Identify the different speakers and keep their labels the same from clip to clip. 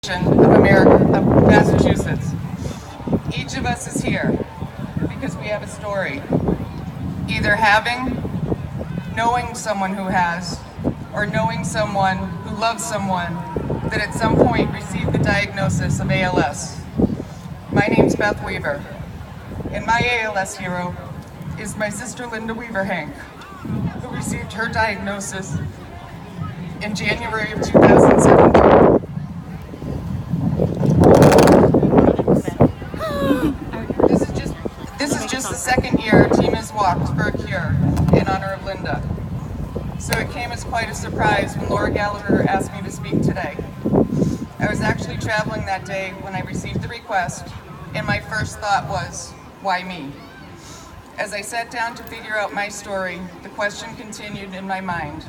Speaker 1: of America, of Massachusetts. Each of us is here because we have a story, either having, knowing someone who has, or knowing someone who loves someone that at some point received the diagnosis of ALS. My name's Beth Weaver, and my ALS hero is my sister Linda Weaver Hank, who received her diagnosis in January of 2017. This is just the second year our team has walked for a cure in honor of Linda. So it came as quite a surprise when Laura Gallagher asked me to speak today. I was actually traveling that day when I received the request, and my first thought was, why me? As I sat down to figure out my story, the question continued in my mind,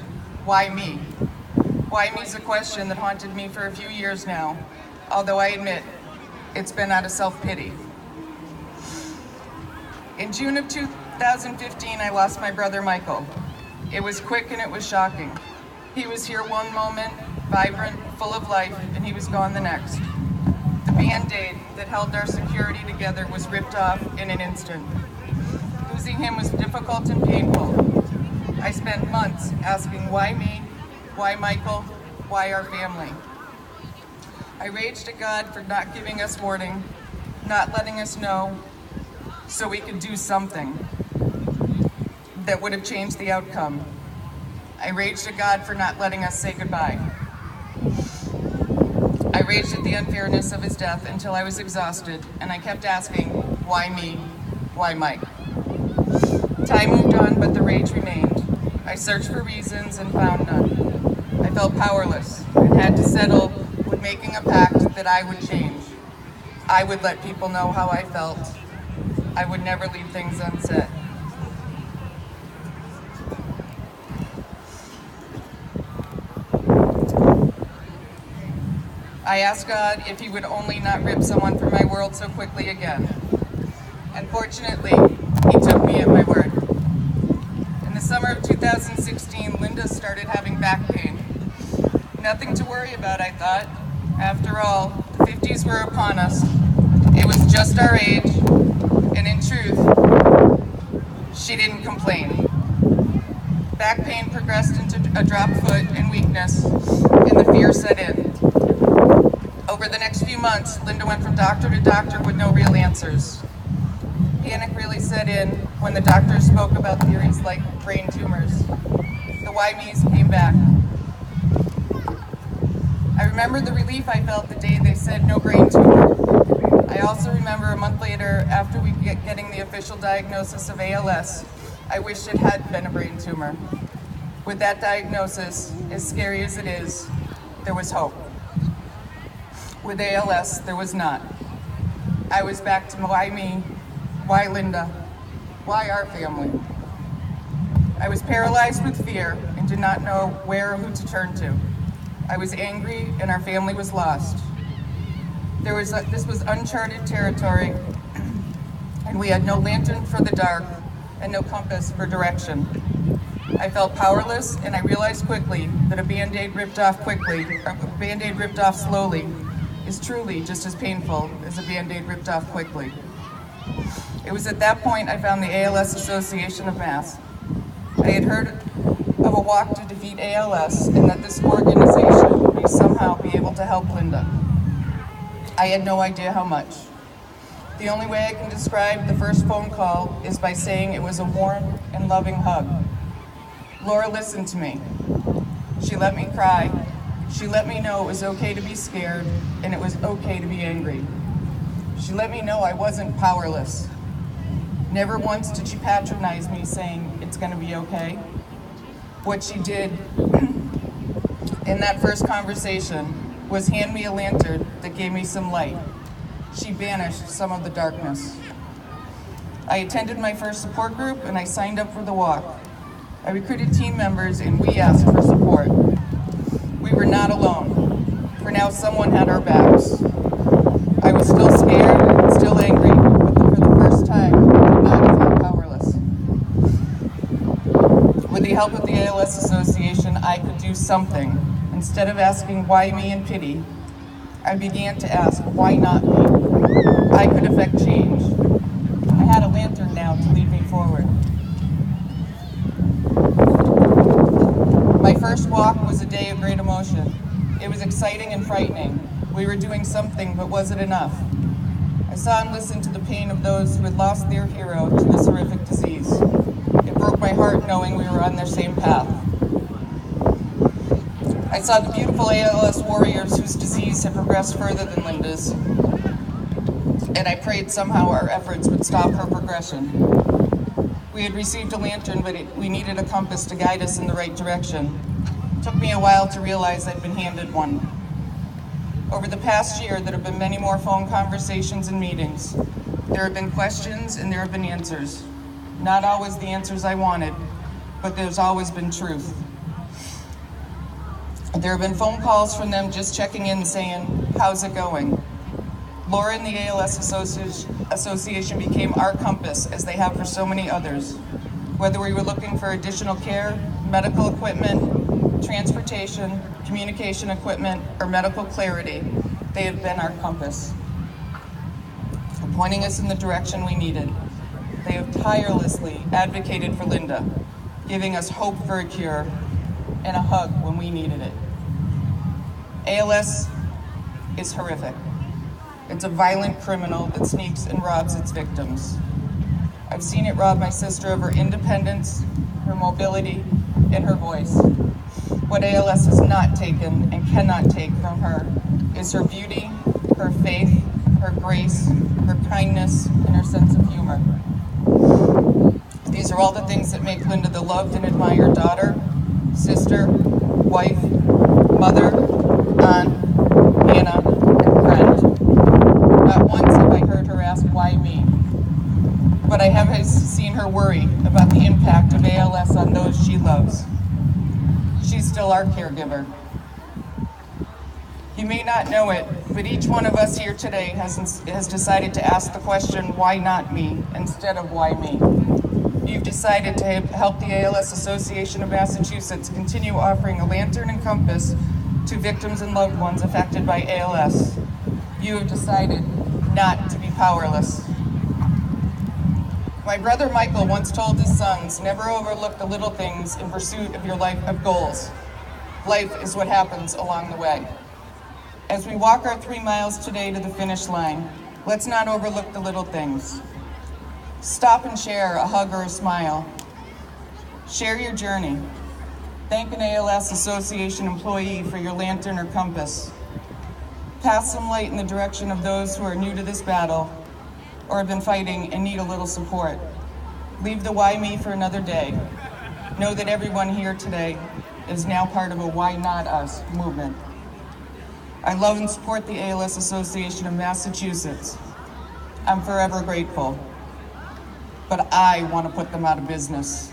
Speaker 1: why me? Why me is a question that haunted me for a few years now, although I admit it's been out of self-pity. In June of 2015, I lost my brother Michael. It was quick and it was shocking. He was here one moment, vibrant, full of life, and he was gone the next. The Band-Aid that held our security together was ripped off in an instant. Losing him was difficult and painful. I spent months asking why me, why Michael, why our family. I raged at God for not giving us warning, not letting us know, so we could do something that would have changed the outcome. I raged at God for not letting us say goodbye. I raged at the unfairness of his death until I was exhausted, and I kept asking, why me? Why Mike? Time moved on, but the rage remained. I searched for reasons and found none. I felt powerless and had to settle with making a pact that I would change. I would let people know how I felt. I would never leave things unsaid. I asked God if he would only not rip someone from my world so quickly again. Unfortunately, he took me at my word. In the summer of 2016, Linda started having back pain. Nothing to worry about, I thought. After all, the 50s were upon us. It was just our age, and in truth, she didn't complain. Back pain progressed into a dropped foot and weakness, and the fear set in. Over the next few months, Linda went from doctor to doctor with no real answers. Panic really set in when the doctors spoke about theories like brain tumors. The why me's came back. I remember the relief I felt the day they said no brain tumor. I also remember a month later, after we getting the official diagnosis of ALS, I wished it had been a brain tumor. With that diagnosis, as scary as it is, there was hope. With ALS, there was not. I was back to why me, why Linda, why our family. I was paralyzed with fear and did not know where or who to turn to. I was angry and our family was lost. This was uncharted territory, and we had no lantern for the dark and no compass for direction. I felt powerless, and I realized quickly that a Band-Aid ripped off slowly is truly just as painful as a Band-Aid ripped off quickly. It was at that point I found the ALS Association of Mass. I had heard of a walk to defeat ALS and that this organization may somehow be able to help Linda. I had no idea how much. The only way I can describe the first phone call is by saying it was a warm and loving hug. Laura listened to me. She let me cry. She let me know it was okay to be scared and it was okay to be angry. She let me know I wasn't powerless. Never once did she patronize me saying it's gonna be okay. What she did in that first conversation was hand me a lantern that gave me some light. She banished some of the darkness. I attended my first support group and I signed up for the walk. I recruited team members and we asked for support. We were not alone, for now someone had our backs. I was still scared and still angry, but for the first time, I did not feel powerless. With the help of the ALS Association, I could do something. Instead of asking why me in pity, I began to ask, why not me? I could affect change. I had a lantern now to lead me forward. My first walk was a day of great emotion. It was exciting and frightening. We were doing something, but was it enough? I saw and listened to the pain of those who had lost their hero to this horrific disease. It broke my heart knowing we were on their same path. I saw the beautiful ALS warriors whose disease had progressed further than Linda's, and I prayed somehow our efforts would stop her progression. We had received a lantern, but we needed a compass to guide us in the right direction. It took me a while to realize I'd been handed one. Over the past year, there have been many more phone conversations and meetings. There have been questions and there have been answers. Not always the answers I wanted, but there's always been truth. There have been phone calls from them just checking in saying, how's it going? Laura and the ALS Association became our compass, as they have for so many others. Whether we were looking for additional care, medical equipment, transportation, communication equipment, or medical clarity, they have been our compass, pointing us in the direction we needed. They have tirelessly advocated for Linda, giving us hope for a cure and a hug when we needed it. ALS is horrific. It's a violent criminal that sneaks and robs its victims. I've seen it rob my sister of her independence, her mobility, and her voice. What ALS has not taken and cannot take from her is her beauty, her faith, her grace, her kindness, and her sense of humor. These are all the things that make Linda the loved and admired daughter, sister, wife, mother, aunt, Hannah, and friend. Not once have I heard her ask, why me? But I have seen her worry about the impact of ALS on those she loves. She's still our caregiver. You may not know it, but each one of us here today has decided to ask the question, why not me, instead of why me? You've decided to help the ALS Association of Massachusetts continue offering a lantern and compass to victims and loved ones affected by ALS. You have decided not to be powerless. My brother Michael once told his sons, never overlook the little things in pursuit of your life of goals. Life is what happens along the way. As we walk our 3 miles today to the finish line, let's not overlook the little things. Stop and share a hug or a smile. Share your journey. Thank an ALS Association employee for your lantern or compass. Pass some light in the direction of those who are new to this battle or have been fighting and need a little support. Leave the why me for another day. Know that everyone here today is now part of a why not us movement. I love and support the ALS Association of Massachusetts. I'm forever grateful, but I want to put them out of business.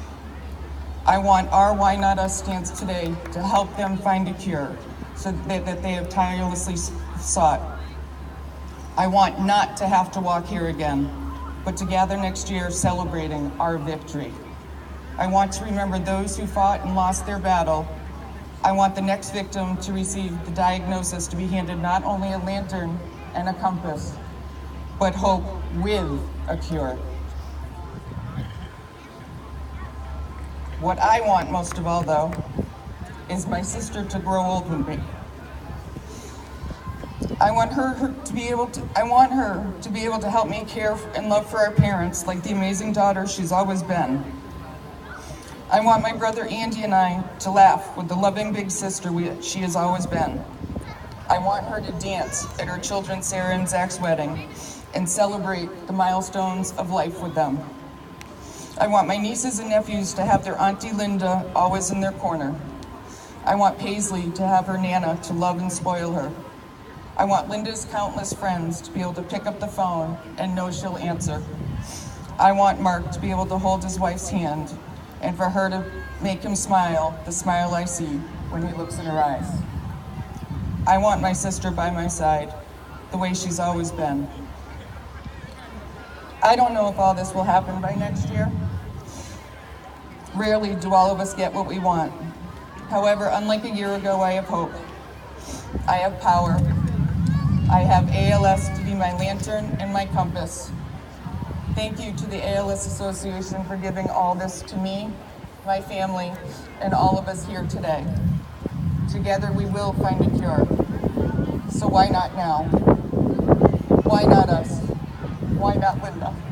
Speaker 1: I want our Why Not Us stance today to help them find a cure so that they have tirelessly sought. I want not to have to walk here again, but to gather next year celebrating our victory. I want to remember those who fought and lost their battle. I want the next victim to receive the diagnosis to be handed not only a lantern and a compass, but hope with a cure. What I want most of all, though, is my sister to grow old with me. I want her to be able to help me care and love for our parents like the amazing daughter she's always been. I want my brother Andy and I to laugh with the loving big sister she has always been. I want her to dance at her children Sarah and Zach's wedding and celebrate the milestones of life with them. I want my nieces and nephews to have their Auntie Linda always in their corner. I want Paisley to have her Nana to love and spoil her. I want Linda's countless friends to be able to pick up the phone and know she'll answer. I want Mark to be able to hold his wife's hand and for her to make him smile, the smile I see when he looks in her eyes. I want my sister by my side, the way she's always been. I don't know if all this will happen by next year. Rarely do all of us get what we want. However, unlike a year ago, I have hope. I have power. ALS to be my lantern and my compass. Thank you to the ALS Association for giving all this to me, my family, and all of us here today. Together we will find a cure. So why not now? Why not us? Why not Linda?